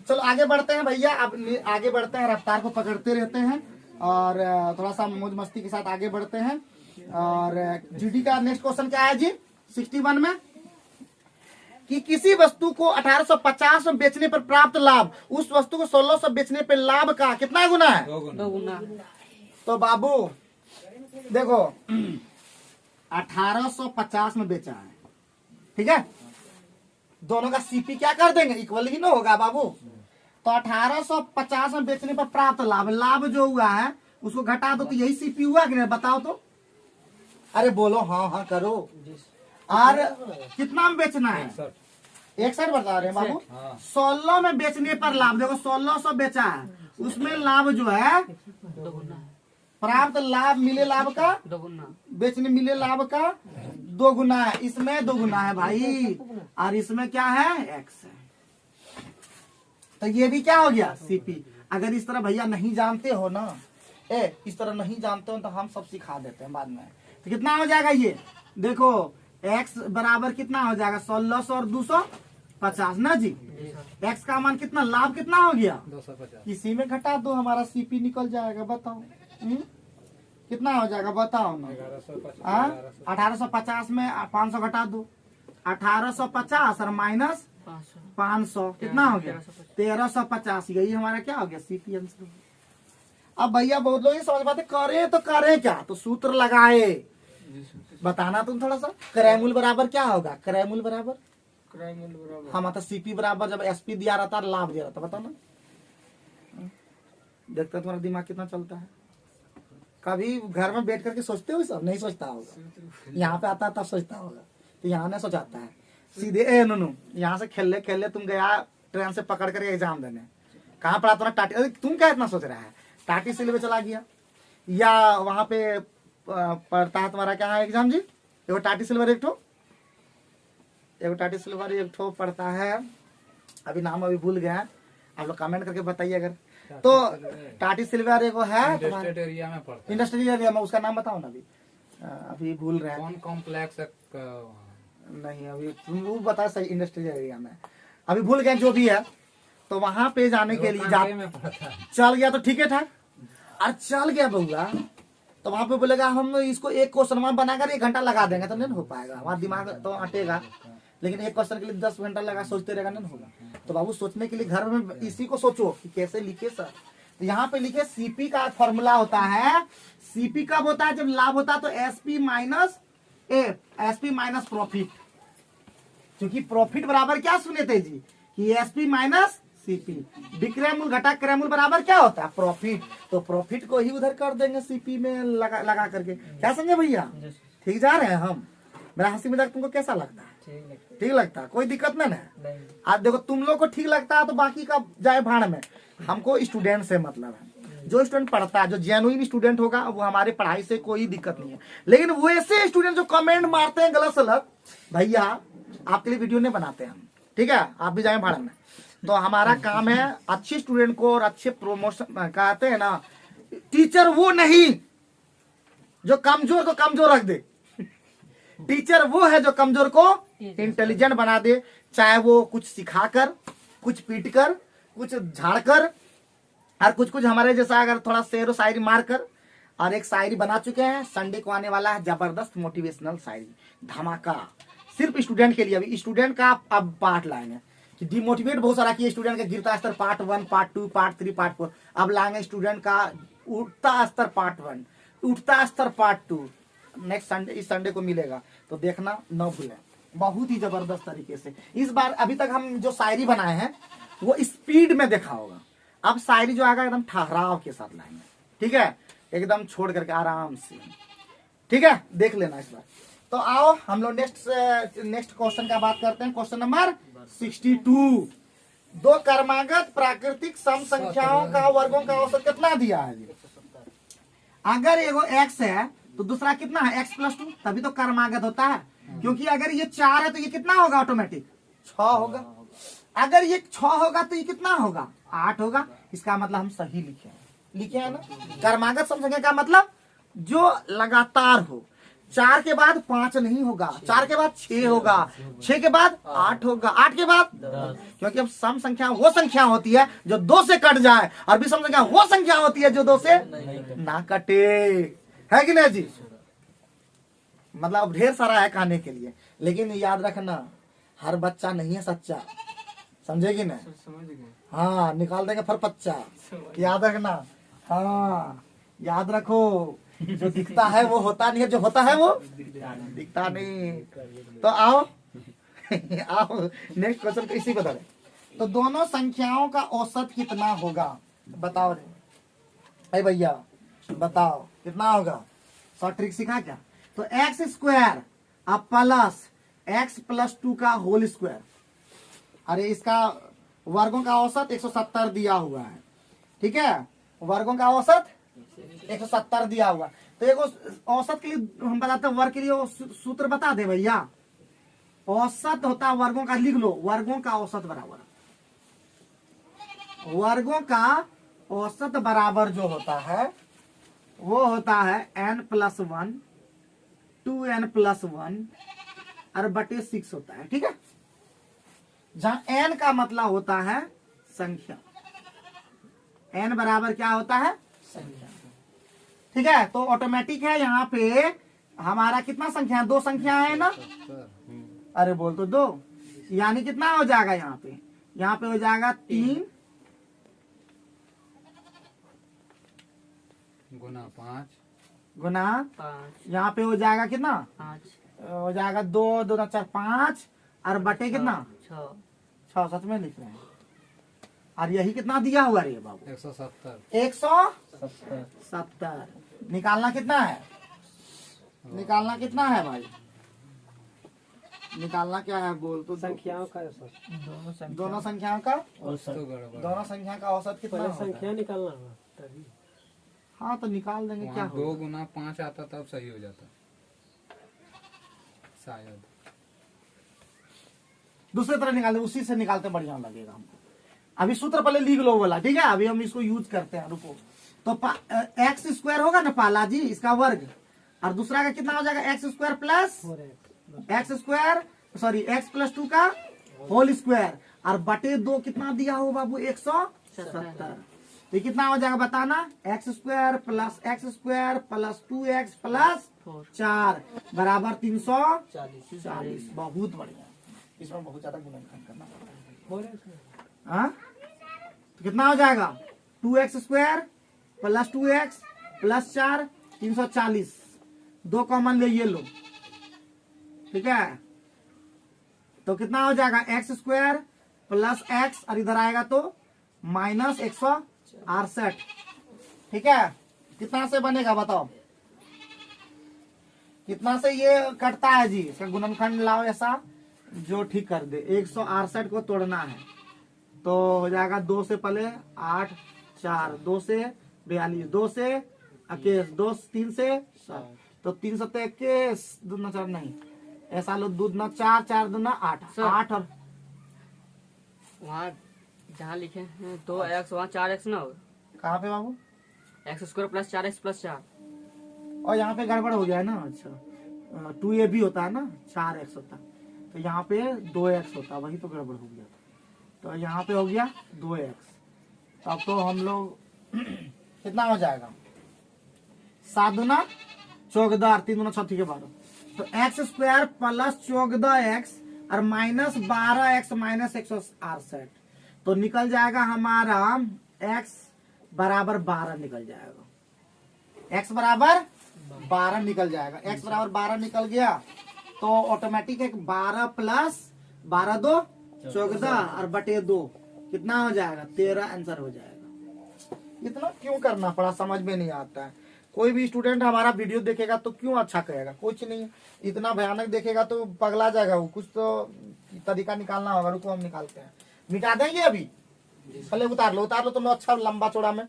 चलो आगे बढ़ते हैं भैया अब आगे बढ़ते हैं रफ्तार को पकड़ते रहते हैं और थोड़ा सा मौज मस्ती के साथ आगे बढ़ते हैं और जीडी का नेक्स्ट क्वेश्चन क्या है जी 61 में कि किसी वस्तु को 1850 में बेचने पर प्राप्त लाभ उस वस्तु को 1600 बेचने पर लाभ का कितना गुना है 2 गुना। तो बाबू देखो 1850 में बेचा है ठीक है दोनों का सीपी क्या कर देंगे इक्वल ही ना होगा बाबू तो 1850 में बेचने पर प्राप्त लाभ जो हुआ है उसको घटा दो तो यही सीपी हुआ कि नहीं बताओ तो अरे बोलो हाँ हाँ करो और कितना में बेचना है 61 बता रहे हैं बाबू 16 में बेचने पर लाभ देखो 1600 बेचा है उसमें लाभ जो है प्राप्त लाभ मिले लाभ का 2 गुना बेचने मिले लाभ का 2 गुना है इसमें 2 गुना है भाई और इसमें क्या है एक्स है तो ये भी क्या हो गया सीपी। अगर इस तरह भैया नहीं जानते हो ना इस तरह नहीं जानते हो तो हम सब सिखा देते हैं बाद में। तो कितना हो जाएगा ये देखो x बराबर कितना हो जाएगा 1600 और 250 ना जी x का मान कितना लाभ कितना हो गया 250 इसी में घटा दो हमारा सीपी निकल जाएगा बताओ कितना हो जाएगा बताओ ना 1850 में 500 घटा दो 1850 और माइनस 500 कितना हो गया 1350 यही हमारा क्या हो गया सीपी आंसर। अब भैया बहुत लोग ये समझ पाते करे तो करें क्या तो सूत्र लगाए बताना तुम थोड़ा सा। क्रैमूल बराबर क्या होगा? क्रैमूल बराबर क्राइमल बराबर हाँ मतलब सीपी बराबर जब एसपी दिया रहता है लाभ दिया रहता है, बताओ ना। देखते हैं तुम्हारा दिमाग कितना चलता है। कभी घर में बैठ करके सोचते हो? सब नहीं सोचता होगा, यहाँ पे आता है तब सोचता होगा, तो यहाँ नहीं सोचाता है सीधे। ए नो यहाँ से खेल ले तुम गया ट्रेन से पकड़ कर एग्जाम देने, कहाँ पढ़ा तुम्हारा टाटी? अरे तुम क्या इतना सोच रहा है? टाटी सिले में चला गया, या वहां पे पढ़ता है तुम्हारा क्या है एग्जाम जी? एगो टाटी सिल्वर एक ठो, एगो टाटी सिल्वर एक ठो पढ़ता है, अभी नाम अभी भूल गया, आप लोग कमेंट करके बताइए अगर। तो टाटी सिल्वर एगो है इंडस्ट्रियल एरिया में पड़ता है। इंडस्ट्रियल एरिया में, उसका नाम बताओ ना अभी, अभी भूल रहे हैं। कौन कॉम्प्लेक्स है नहीं अभी तुम वो बता सही, इंडस्ट्रियल एरिया में अभी भूल गए जो भी है। तो वहां पे जाने के लिए में पड़ता है। चल गया तो ठीक है ठाक, और चल गया बउआ तो वहां पे बोलेगा हम इसको एक क्वेश्चन बनाकर 1 घंटा लगा देंगे, तो नहीं हो पाएगा, हमारा दिमाग तो अटेगा। लेकिन एक क्वेश्चन के लिए 10 घंटा लगा सोचते रहेगा, नहीं होगा। तो बाबू सोचने के लिए घर में इसी को सोचो कि कैसे लिखे सर। तो यहाँ पे लिखे सीपी का फॉर्मूला होता है, सीपी कब होता है? जब लाभ होता है तो एसपी माइनस ए, एसपी माइनस प्रॉफिट। क्योंकि प्रॉफिट बराबर क्या सुने थे जी कि एसपी माइनस सीपी, विक्रय मूल घटा क्रय मूल बराबर क्या होता है? प्रॉफिट। तो प्रॉफिट को ही उधर कर देंगे सीपी में लगा करके। क्या समझे भैया? ठीक जा रहे हैं हम? मेरा हंसी मजाक तुमको कैसा लगता है? ठीक लगता है, कोई दिक्कत नहीं है। आज देखो तुम लोग को ठीक लगता है तो बाकी का जाए भाड़ में, हमको स्टूडेंट से मतलब है। जो स्टूडेंट पढ़ता है, जो जेन्युइन स्टूडेंट होगा, वो हमारे पढ़ाई से कोई दिक्कत नहीं है। लेकिन वो ऐसे स्टूडेंट जो कमेंट मारते हैं गलत सलत, भैया आपके लिए वीडियो नहीं बनाते हम, ठीक है? आप भी जाए भाड़ में। तो हमारा काम है अच्छे स्टूडेंट को और अच्छे प्रमोशन कहते हैं ना, टीचर वो नहीं जो कमजोर को कमजोर रख दे, टीचर वो है जो कमजोर को इंटेलिजेंट बना दे। चाहे वो कुछ सिखाकर, कुछ पीट कर, कुछ झाड़ कर, और कुछ कुछ हमारे जैसा अगर थोड़ा शेर व शायरी मार कर। और एक शायरी बना चुके हैं, संडे को आने वाला है जबरदस्त मोटिवेशनल शायरी, धमाका, सिर्फ स्टूडेंट के लिए। अभी स्टूडेंट का अब पार्ट लाएंगे कि डिमोटिवेट बहुत सारा किया स्टूडेंट का, गिरता स्तर पार्ट 1, पार्ट 2, पार्ट 3, पार्ट 4। अब लाएंगे स्टूडेंट का उठता स्तर पार्ट 1, उठता स्तर पार्ट 2। नेक्स्ट संडे, इस संडे को मिलेगा, तो देखना न भूलें, बहुत ही जबरदस्त तरीके से। इस बार अभी तक हम जो शायरी बनाए हैं वो स्पीड में देखा होगा, अब शायरी जो आएगा एकदम ठहराव के साथ लाएंगे, ठीक है? एकदम छोड़ करके आराम से, ठीक है? देख लेना इस बार। तो आओ हम लोग नेक्स्ट क्वेश्चन का बात करते हैं। Question number 62। दो क्रमागत प्राकृतिक सम संख्याओं का वर्गों का औसत कितना दिया है जी? अगर एगो x है तो दूसरा कितना है? x + 2, तभी तो क्रमागत होता है। क्योंकि अगर ये 4 है तो ये कितना होगा? ऑटोमेटिक 6 होगा। अगर ये 6 होगा तो ये कितना होगा? 8 होगा। इसका मतलब हम सही लिखे हैं ना? क्रमागत सम संख्या का मतलब जो लगातार हो। 4 के बाद 5 नहीं होगा, 4 के बाद 6 होगा, 6 के बाद 8 होगा, 8 के बाद 10। क्योंकि अब सम संख्या वो संख्या होती है जो 2 से कट जाए, और विषम संख्या वो संख्या होती है जो 2 से ना कटे, है कि नहीं जी? मतलब ढेर सारा है कहने के लिए, लेकिन याद रखना हर बच्चा नहीं है सच्चा, समझे कि नहीं? समझ गए। हाँ, निकाल देंगे फिर बच्चा, याद रखना। हाँ याद रखो, जो दिखता है वो होता नहीं है, जो होता है वो दिखता नहीं। तो आओ आओ नेक्स्ट क्वेश्चन को इसी बता रहे। तो दोनों संख्याओं का औसत कितना होगा? बताओ रे अरे भैया, बताओ कितना होगा? शॉर्ट ट्रिक सीखा क्या? तो x² अब प्लस x + 2 का होल स्क्वायर, अरे इसका वर्गों का औसत 170 दिया हुआ है, ठीक है? वर्गों का औसत 170 दिया हुआ। तो एक औसत के लिए हम बताते हैं, वर्ग के लिए सूत्र बता दे भैया। औसत होता है वर्गों का, लिख लो, वर्गों का औसत बराबर, वर्गों का औसत बराबर जो होता है वो होता है n+1 2n+1 और बटे 6 होता है, ठीक है? जहां n का मतलब होता है संख्या, n बराबर क्या होता है? संख्या, ठीक है? तो ऑटोमेटिक है यहाँ पे हमारा कितना संख्या है? 2 संख्या है ना? अरे बोल तो 2, यानी कितना हो जाएगा यहाँ पे? यहाँ पे हो जाएगा 3 गुना 5 गुना 5 यहाँ पे हो जाएगा कितना, 5 हो जाएगा 2 2 4 5 और बटे कितना 6 6 सच में लिख रहे हैं। और यही कितना दिया हुआ रे बाबू 170 170। निकालना कितना है, निकालना कितना है भाई, निकालना क्या है बोल तो। संख्याओं का औसत, दोनों संख्याओं का तो गड़बड़ दोनों संख्या का औसत कितना पहले होता है? संख्या निकालना होगा तभी। हाँ तो निकाल देंगे क्या वहाँ 2 गुना 5 आता तब सही हो जाता शायद। दूसरे तरह निकाल दे, उसी से निकालते बढ़िया लगेगा हमको। अभी सूत्र पहले लिख लो बोला, ठीक है, अभी हम इसको यूज करते हैं, रुको। तो एक्स स्क्वायर होगा ना पाला जी, इसका वर्ग, और दूसरा का कितना हो जाएगा x square plus x square, sorry x plus 2 का होल स्क्वायर, और बटे 2 कितना दिया हो बाबू 170। तो कितना हो जाएगा बताना, x square plus 2x plus 4 बराबर 340। बहुत बढ़िया, इसमें बहुत ज्यादा गुणनखंड करना पड़ेगा। हाँ तो कितना हो जाएगा 2x square plus 2x plus 4 340, 2 common ले ये लो, ठीक है। तो कितना हो जाएगा एक्स स्क्वायर प्लस एक्स, और इधर आएगा तो माइनस 168, ठीक है। कितना से बनेगा बताओ, कितना से ये कटता है जी, इसका गुणनखंड लाओ ऐसा जो ठीक कर दे। 168 को तोड़ना है तो हो जाएगा 2 से पहले 8 4, 2 से 42, 2 से 21, 2 3 से 7, तो 3 7 21, 2 9 4 नहीं ऐसा लो, 2 9 4 4 2 9 8 8, और वहाँ जहाँ लिखे हैं 2x वहाँ 4x ना हो, कहाँ पे बाबू, x square plus 4x plus 4। और यहाँ पे गड़बड़ हो गया है ना, अच्छा 2a भी होता है ना, 4x होता है, तो यहाँ पे 2x होता है, वही तो गड़बड़ हो गया। तो यहाँ पे हो गया 2x, तब तो हम लोग कितना हो जाएगा 7 दूना 14, 3 दूना 6 के 12, तो एक्स स्क्वायर प्लस 14x और माइनस 12x माइनस 168, तो निकल जाएगा हमारा x बराबर 12 निकल जाएगा, x बराबर 12 निकल जाएगा। x बराबर 12 निकल गया तो ऑटोमेटिक एक 12 प्लस 12 2 14 और बटे 2 कितना हो जाएगा 13 आंसर हो जाएगा। इतना क्यों करना पड़ा समझ में नहीं आता है। कोई भी स्टूडेंट हमारा वीडियो देखेगा तो क्यों अच्छा कहेगा, कुछ नहीं, इतना भयानक देखेगा तो पगला जाएगा वो, कुछ तो तरीका निकालना होगा। रुको हम निकालते हैं, मिटा देंगे अभी, पहले उतार लो तो अच्छा लंबा चौड़ा में